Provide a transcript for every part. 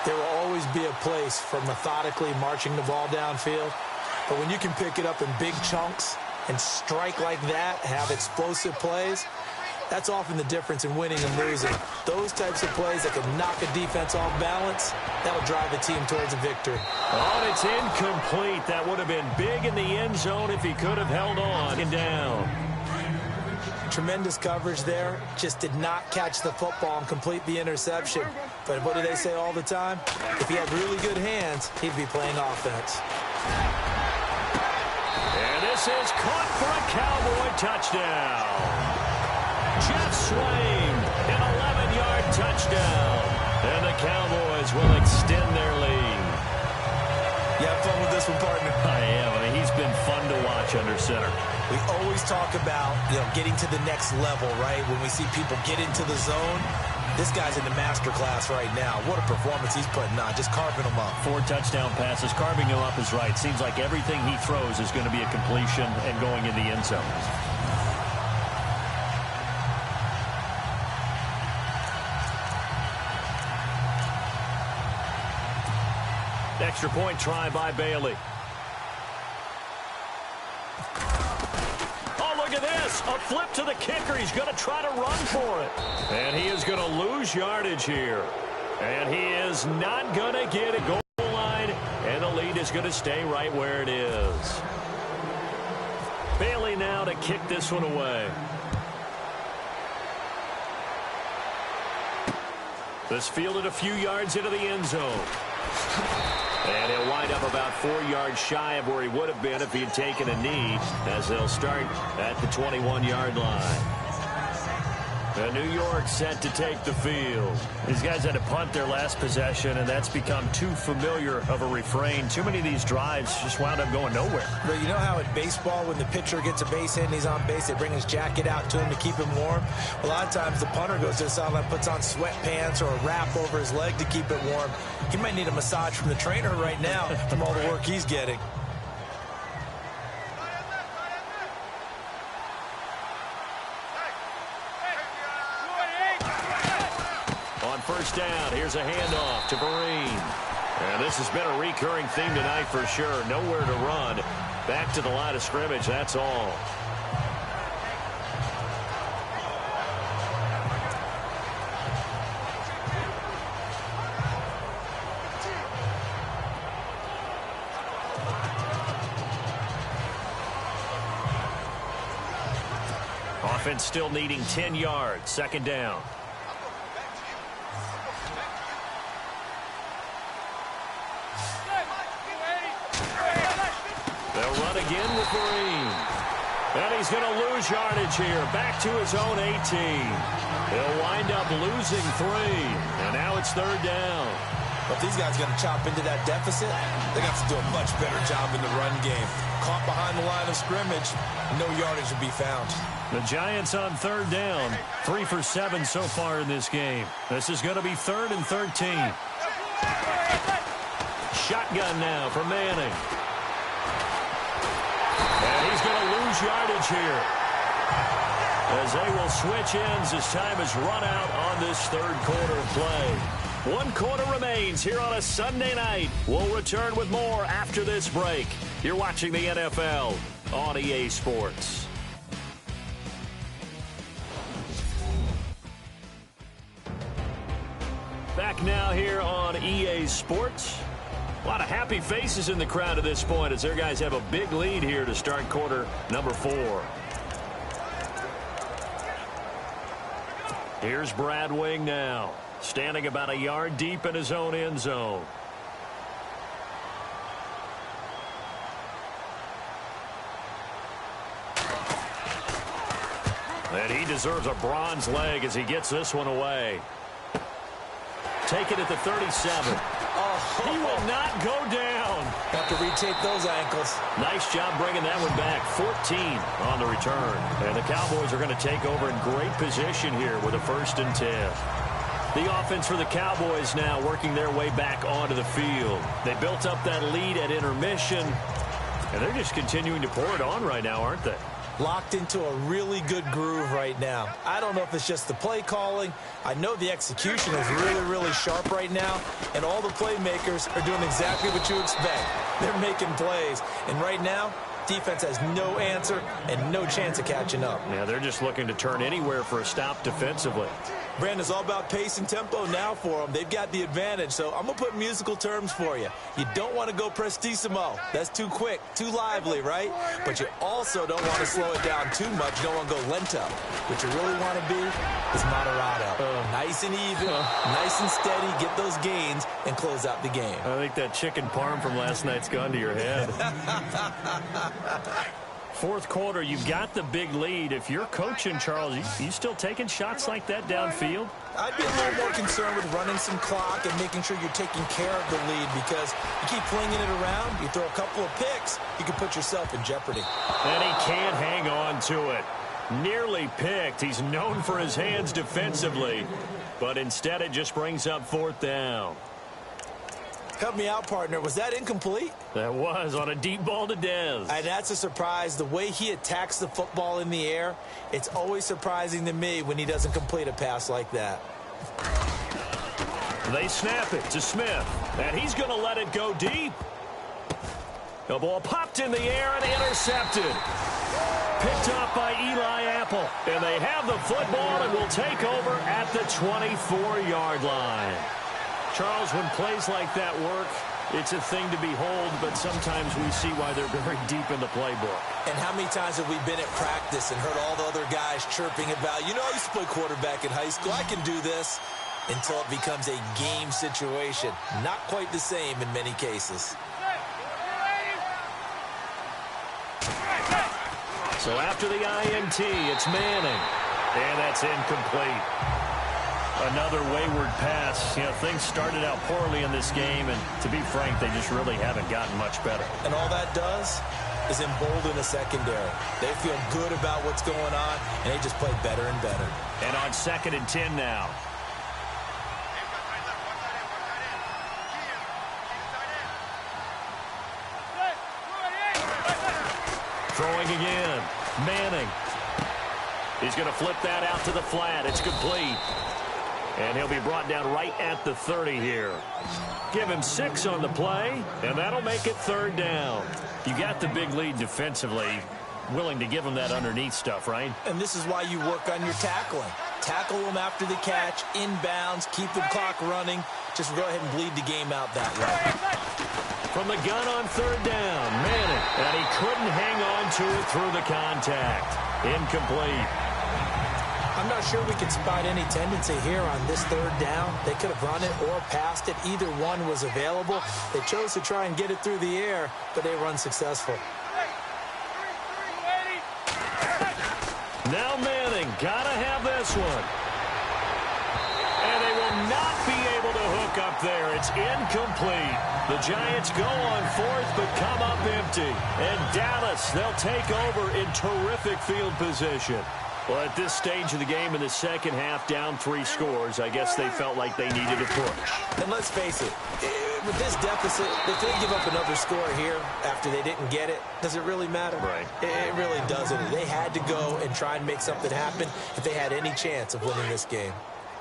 There will always be a place for methodically marching the ball downfield. But when you can pick it up in big chunks and strike like that, have explosive plays, that's often the difference in winning and losing. Those types of plays that can knock a defense off balance, that'll drive a team towards a victory. Oh, and it's incomplete. That would have been big in the end zone if he could have held on and down. Tremendous coverage there. Just did not catch the football and complete the interception. But what do they say all the time? If he had really good hands, he'd be playing offense. And this is caught for a Cowboy touchdown. Jeff Swain, an 11-yard touchdown. And the Cowboys will extend their lead. You have fun with this one, partner? I am. I mean, he's been fun to watch under center. We always talk about, getting to the next level, right? When we see people get into the zone, this guy's in the master class right now. What a performance he's putting on, just carving them up. 4 touchdown passes. Carving him up is right. Seems like everything he throws is going to be a completion and going in the end zone. Extra point try by Bailey. Oh, look at this. A flip to the kicker. He's going to try to run for it. And he is going to lose yardage here. And he is not going to get a goal line. And the lead is going to stay right where it is. Bailey now to kick this one away. This fielded a few yards into the end zone. And he'll wind up about 4 yards shy of where he would have been if he had taken a knee, as they'll start at the 21-yard line. And New York set to take the field. These guys had to punt their last possession, and that's become too familiar of a refrain. Too many of these drives just wound up going nowhere. But you know how in baseball, when the pitcher gets a base hit and he's on base, they bring his jacket out to him to keep him warm? A lot of times the punter goes to the sideline, puts on sweatpants or a wrap over his leg to keep it warm. He might need a massage from the trainer right now from all the work he's getting. First down, here's a handoff to Vereen. And this has been a recurring theme tonight for sure. Nowhere to run. Back to the line of scrimmage, that's all. Offense still needing 10 yards. Second down. Again with Vereen. And he's going to lose yardage here. Back to his own 18. He'll wind up losing 3. And now it's third down. But these guys got to chop into that deficit. They got to do a much better job in the run game. Caught behind the line of scrimmage, no yardage to be found. The Giants on third down. 3 for 7 so far in this game. This is going to be 3rd and 13. Shotgun now for Manning. And he's going to lose yardage here, as they will switch ends as time has run out on this third quarter of play. 1 quarter remains here on a Sunday night. We'll return with more after this break. You're watching the NFL on EA Sports. Back now here on EA Sports. A lot of happy faces in the crowd at this point as their guys have a big lead here to start quarter number 4. Here's Brad Wing now, standing about a yard deep in his own end zone. And he deserves a bronze leg as he gets this one away. Take it at the 37. He will not go down. Have to retake those ankles. Nice job bringing that one back. 14 on the return. And the Cowboys are going to take over in great position here with a 1st and 10. The offense for the Cowboys now working their way back onto the field. They built up that lead at intermission, and they're just continuing to pour it on right now, aren't they? locked into a really good groove right now. I don't know if it's just the play calling. I know the execution is really, really sharp right now, and all the playmakers are doing exactly what you expect. They're making plays, and right now, defense has no answer and no chance of catching up. Yeah, they're just looking to turn anywhere for a stop defensively. Brandon, it's all about pace and tempo now for them. They've got the advantage, so I'm going to put musical terms for you. You don't want to go prestissimo. That's too quick, too lively, right? But you also don't want to slow it down too much. You don't want to go lento. What you really want to be is moderato. Nice and even, nice and steady, get those gains, and close out the game. I think that chicken parm from last night's gone to your head. Fourth quarter, you've got the big lead. If you're coaching, Charles, you still taking shots like that downfield? I'd be a little more concerned with running some clock and making sure you're taking care of the lead, because you keep flinging it around, you throw a couple of picks, you can put yourself in jeopardy. And he can't hang on to it. Nearly picked. He's known for his hands defensively, but instead it just brings up fourth down. Help me out, partner. Was that incomplete? That was on a deep ball to Dez. And that's a surprise. The way he attacks the football in the air, it's always surprising to me when he doesn't complete a pass like that. They snap it to Smith, and he's going to let it go deep. The ball popped in the air and intercepted. Picked up by Eli Apple. And they have the football and will take over at the 24-yard line. Charles, when plays like that work, it's a thing to behold, but sometimes we see why they're very deep in the playbook. And how many times have we been at practice and heard all the other guys chirping about, you know, I used to play quarterback in high school, I can do this, until it becomes a game situation. Not quite the same in many cases. So after the INT, it's Manning, and that's incomplete. Another wayward pass. You know, things started out poorly in this game, and to be frank, they just really haven't gotten much better. And all that does is embolden the secondary. They feel good about what's going on, and they just play better and better. And on 2nd and 10 now. Throwing again. Manning. He's going to flip that out to the flat. It's complete. And he'll be brought down right at the 30 here. Give him 6 on the play, and that'll make it 3rd down. You got the big lead defensively. Willing to give him that underneath stuff, right? And this is why you work on your tackling. Tackle them after the catch, inbounds, keep the clock running. Just go ahead and bleed the game out that way. From the gun on 3rd down, Manning. And he couldn't hang on to it through the contact. Incomplete. I'm not sure we can spot any tendency here on this 3rd down. They could have run it or passed it. Either one was available. They chose to try and get it through the air, but they were unsuccessful. Now Manning, gotta have this one. And they will not be able to hook up there. It's incomplete. The Giants go on 4th, but come up empty. And Dallas, they'll take over in terrific field position. Well, at this stage of the game in the second half, down 3 scores, I guess they felt like they needed a push. And let's face it, with this deficit, if they give up another score here after they didn't get it, does it really matter? Right. It really doesn't. They had to go and try and make something happen if they had any chance of winning this game.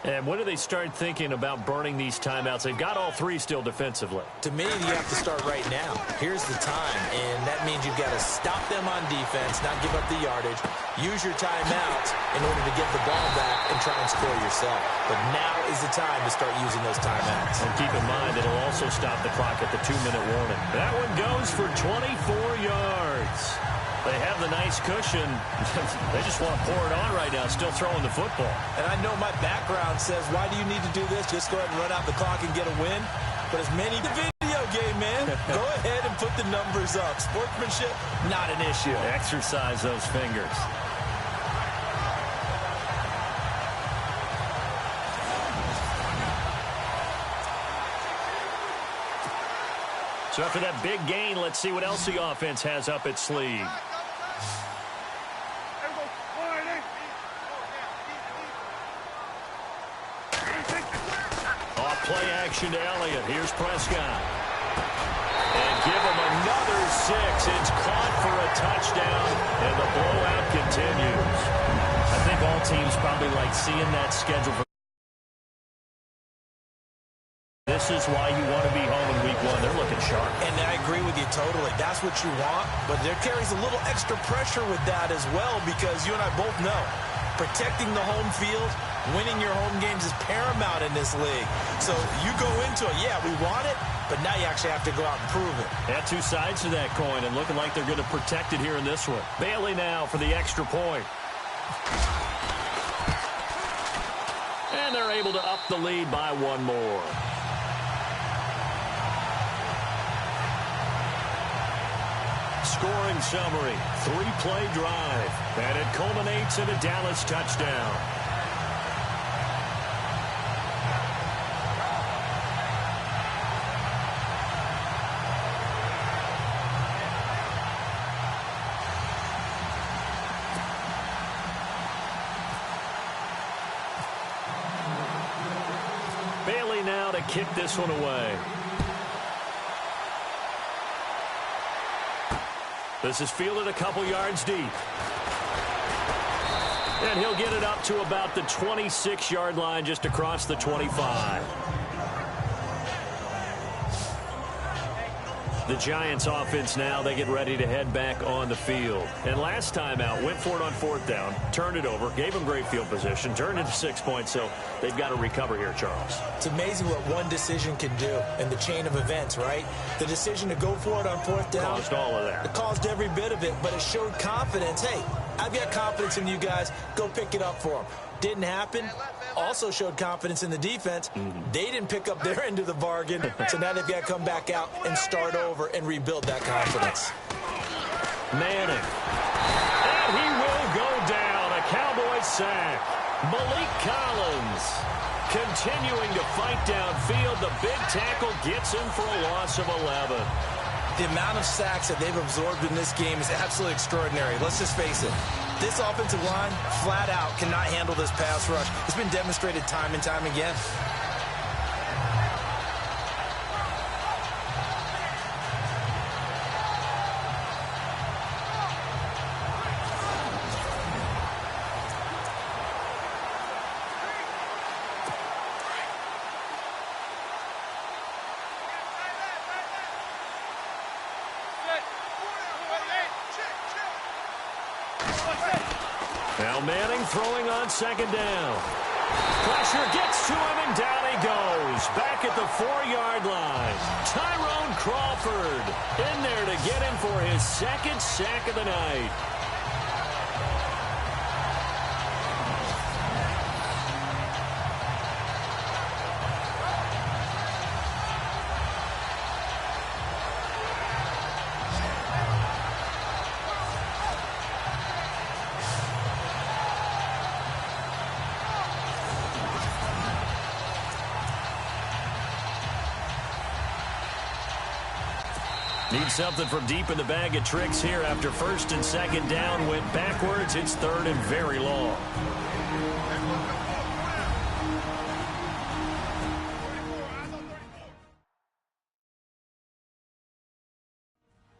And when do they start thinking about burning these timeouts? They've got all 3 still defensively. To me, you have to start right now. Here's the time, and that means you've got to stop them on defense, not give up the yardage, use your timeouts in order to get the ball back and try and score yourself. But now is the time to start using those timeouts. And keep in mind, it'll also stop the clock at the 2-minute warning. That one goes for 24 yards. They have the nice cushion. They just want to pour it on right now, still throwing the football. And I know my background says, why do you need to do this? Just go ahead and run out the clock and get a win. But as many the video game, man. Go ahead and put the numbers up. Sportsmanship, not an issue. Exercise those fingers. So after that big gain, let's see what else the offense has up its sleeve. Off play action to Elliott. Here's Prescott. And give him another 6. It's caught for a touchdown. And the blowout continues. I think all teams probably like seeing that schedule. This is why you want to be home in week one. They're looking sharp. And I agree with you totally. That's what you want, but there carries a little extra pressure with that as well, because you and I both know protecting the home field, winning your home games is paramount in this league. So you go into it, yeah, we want it, but now you actually have to go out and prove it. Yeah, two sides to that coin, and looking like they're going to protect it here in this one. Bailey now for the extra point. And they're able to up the lead by one more. Scoring summary, 3-play drive, and it culminates in a Dallas touchdown. Bailey now to kick this one away. This is fielded a couple yards deep. And he'll get it up to about the 26-yard line, just across the 25. The Giants offense now, they get ready to head back on the field. And last time out, went for it on 4th down, turned it over, gave them great field position, turned into 6 points, so they've got to recover here, Charles. It's amazing what one decision can do in the chain of events, right? The decision to go for it on 4th down. Caused all of that. It caused every bit of it, but it showed confidence. Hey, I've got confidence in you guys. Go pick it up for them. Didn't happen. Also showed confidence in the defense. They didn't pick up their end of the bargain, so now they've got to come back out and start over and rebuild that confidence. Manning. And he will go down. A Cowboy sack. Malik Collins continuing to fight downfield. The big tackle gets him for a loss of 11. The amount of sacks that they've absorbed in this game is absolutely extraordinary. Let's just face it. This offensive line, flat out, cannot handle this pass rush. It's been demonstrated time and time again. Now Manning throwing on 2nd down. Pressure gets to him, and down he goes. Back at the 4-yard line. Tyrone Crawford in there to get him for his 2nd sack of the night. Need something from deep in the bag of tricks here after 1st and 2nd down. Went backwards. It's 3rd and very long.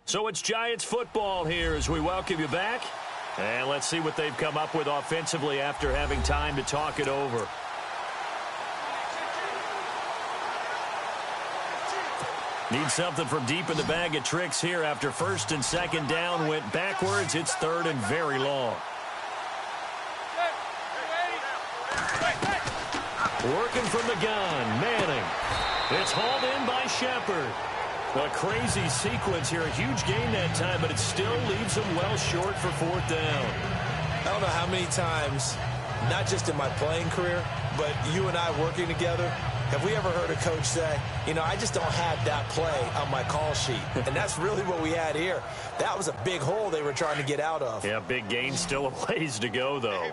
So it's Giants football here as we welcome you back. And let's see what they've come up with offensively after having time to talk it over. Need something from deep in the bag of tricks here after 1st and 2nd down. Went backwards. It's 3rd and very long. Working from the gun. Manning. It's hauled in by Shepard. A crazy sequence here. A huge gain that time, but it still leaves him well short for 4th down. I don't know how many times, not just in my playing career, but you and I working together, have we ever heard a coach say, you know, I just don't have that play on my call sheet? And that's really what we had here. That was a big hole they were trying to get out of. Yeah, big gain. Still a ways to go, though.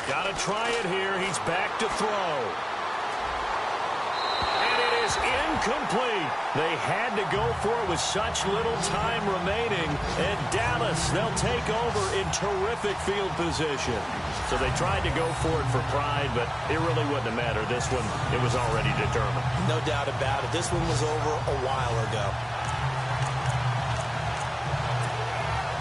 Got to try it here. He's back to throw. And it is incomplete. They had to go for it with such little time remaining. And Dallas, they'll take over in terrific field position. So they tried to go for it for pride, but it really wouldn't have mattered. This one, it was already determined. No doubt about it. This one was over a while ago.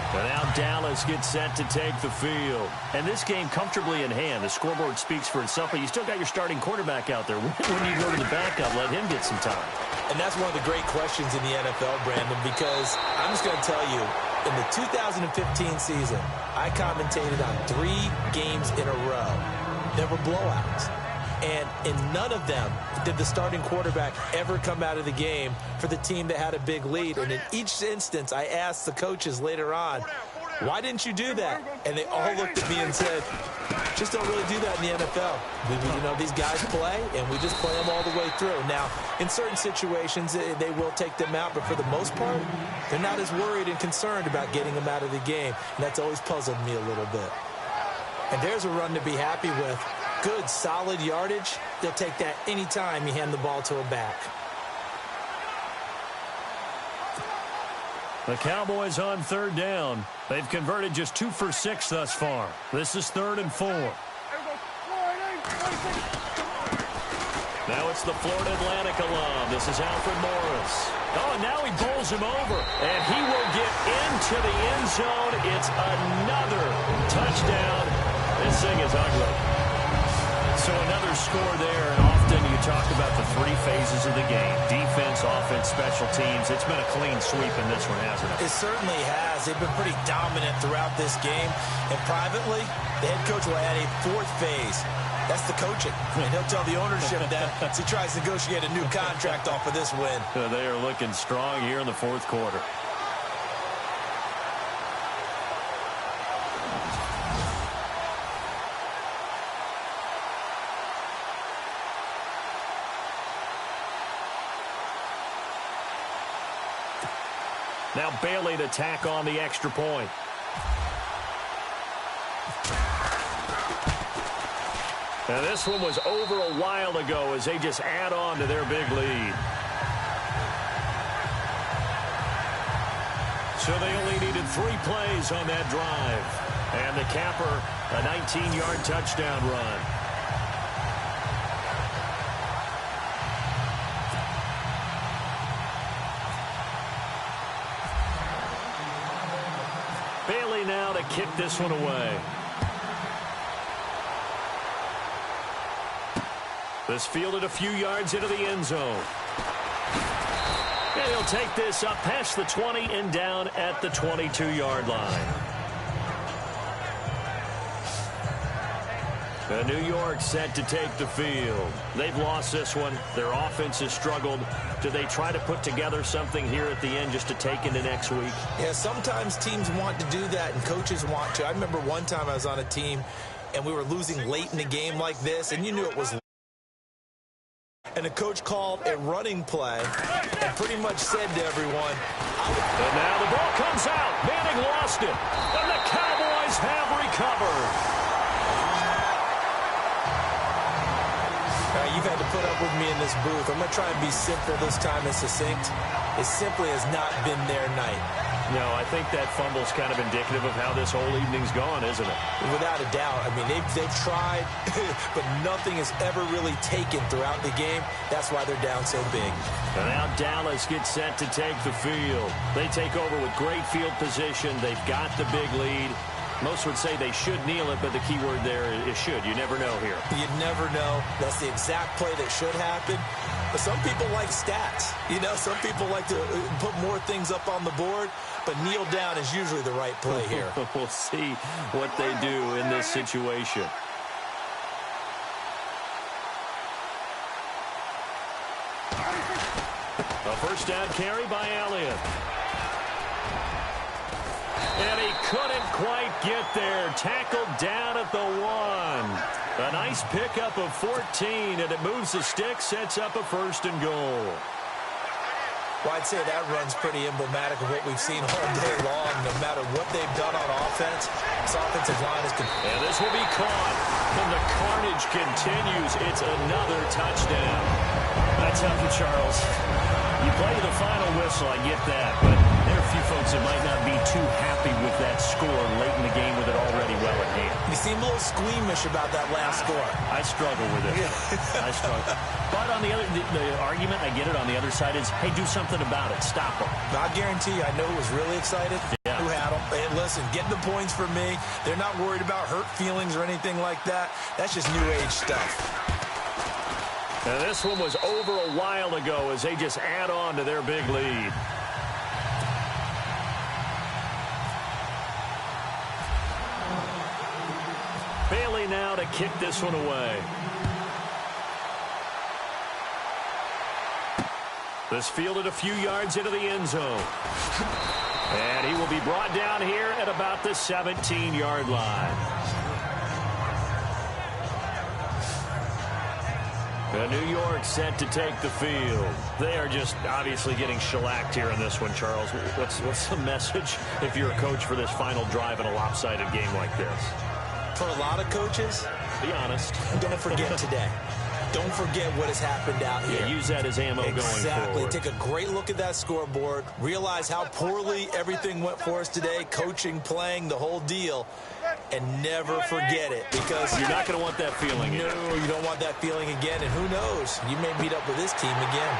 And now Dallas gets set to take the field. And this game comfortably in hand. The scoreboard speaks for itself, but you still got your starting quarterback out there. When you go to the backup, let him get some time. And that's one of the great questions in the NFL, Brandon, because I'm just going to tell you, in the 2015 season, I commentated on 3 games in a row. There were blowouts. And in none of them did the starting quarterback ever come out of the game for the team that had a big lead. And in each instance, I asked the coaches later on, why didn't you do that? And they all looked at me and said, just don't really do that in the NFL. You know, these guys play, and we just play them all the way through. Now, in certain situations, they will take them out, but for the most part, they're not as worried and concerned about getting them out of the game. And that's always puzzled me a little bit. And there's a run to be happy with. Good, solid yardage. They'll take that anytime you hand the ball to a back. The Cowboys on third down. They've converted just 2 for 6 thus far. This is 3rd and 4. Now it's the Florida Atlantic alum. This is Alfred Morris. Oh, and now he bowls him over. And he will get into the end zone. It's another touchdown. This thing is ugly. So another score there, and often you talk about the 3 phases of the game. Defense, offense, special teams. It's been a clean sweep in this one, hasn't it? It certainly has. They've been pretty dominant throughout this game. And privately, the head coach will add a 4th phase. That's the coaching. And he'll tell the ownership that as he tries to negotiate a new contract off of this win. They are looking strong here in the 4th quarter. Now Bailey to tack on the extra point. Now this one was over a while ago as they just add on to their big lead. So they only needed 3 plays on that drive. And the capper, a 19-yard touchdown run. Bailey now to kick this one away. This fielded a few yards into the end zone. And he'll take this up past the 20 and down at the 22-yard line. New York set to take the field. They've lost this one. Their offense has struggled. Do they try to put together something here at the end just to take into next week? Yeah, sometimes teams want to do that and coaches want to. I remember one time I was on a team and we were losing late in the game like this, and you knew it was. And the coach called a running play and pretty much said to everyone, and now the ball comes out. Manning lost it. And the Cowboys have recovered. You've had to put up with me in this booth. I'm going to try and be simple this time and succinct. It simply has not been their night. No, I think that fumble's kind of indicative of how this whole evening's gone, isn't it? Without a doubt. I mean, they've tried, but nothing has ever really taken throughout the game. That's why they're down so big. And now Dallas gets set to take the field. They take over with great field position. They've got the big lead. Most would say they should kneel it, but the key word there is should. You never know here. You never know. That's the exact play that should happen. But some people like stats. You know, some people like to put more things up on the board, but kneel down is usually the right play here. We'll see what they do in this situation. A first down carry by Elliott. And he couldn't quite get there. Tackled down at the 1. A nice pickup of 14, and it moves the stick, sets up a 1st and goal. Well, I'd say that run's pretty emblematic of what we've seen all day long. No matter what they've done on offense, this offensive line is... And this will be caught. And the carnage continues. It's another touchdown. I tell you, Charles, you play to the final whistle, I get that, but there are a few folks that might not be too happy with that score late in the game with it already well at hand. You seem a little squeamish about that last score. I struggle with it. I struggle. But on the other, the argument, I get it, on the other side is, hey, do something about it. Stop them. I guarantee you, I know who was really excited. Yeah. Who had them. Hey, listen, getting the points for me. They're not worried about hurt feelings or anything like that. That's just new age stuff. And this one was over a while ago as they just add on to their big lead. Bailey now to kick this one away. This fielded a few yards into the end zone. And he will be brought down here at about the 17-yard line. And New York set to take the field. They are just obviously getting shellacked here in this one, Charles. What's the message if you're a coach for this final drive in a lopsided game like this? For a lot of coaches, be honest. Don't forget today. Don't forget what has happened out here. Yeah, use that as ammo going forward. Exactly. Take a great look at that scoreboard. Realize how poorly everything went for us today. Coaching, playing, the whole deal. And never forget it, because you're not going to want that feeling again. No, you don't want that feeling again. And who knows? You may meet up with this team again.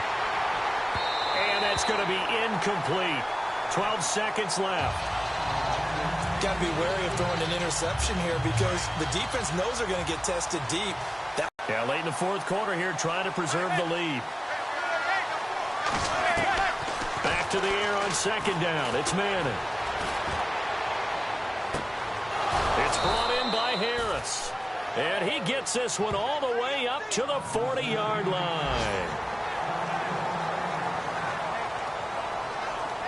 And that's going to be incomplete. 12 seconds left. Got to be wary of throwing an interception here, because the defense knows they're going to get tested deep. Yeah, late in the fourth quarter here, trying to preserve the lead. Back to the air on second down. It's Manning. It's brought in by Harris. And he gets this one all the way up to the 40-yard line.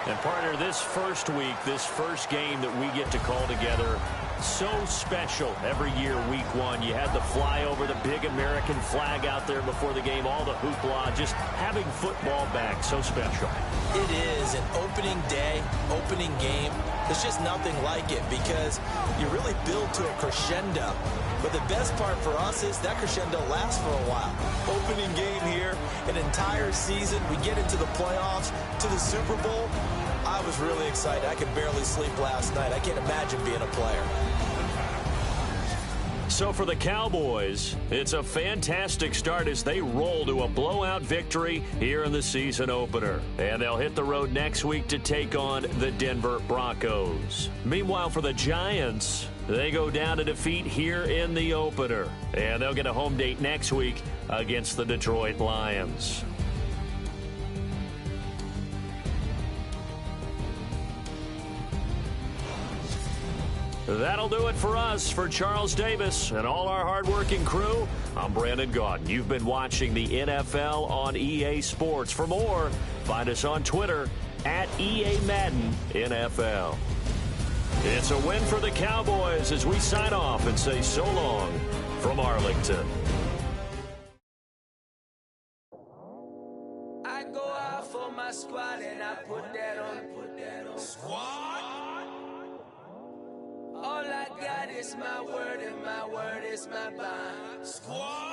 And partner, this first week, this first game that we get to call together, so special every year, week one. You had the flyover, the big American flag out there before the game, all the hoopla, just having football back, so special. It is an opening day, opening game. There's just nothing like it, because you really build to a crescendo. But the best part for us is that crescendo lasts for a while. Opening game here, an entire season. We get into the playoffs, to the Super Bowl. I was really excited. I could barely sleep last night. I can't imagine being a player. So for the Cowboys, it's a fantastic start as they roll to a blowout victory here in the season opener. And they'll hit the road next week to take on the Denver Broncos. Meanwhile, for the Giants, they go down to defeat here in the opener. And they'll get a home date next week against the Detroit Lions. That'll do it for us. For Charles Davis and all our hardworking crew, I'm Brandon Gaudin. You've been watching the NFL on EA Sports. For more, find us on Twitter at EA Madden NFL. It's a win for the Cowboys as we sign off and say so long from Arlington. I go out for my squad and I put that on. Squad? All I got is my word and my word is my bond. Squad!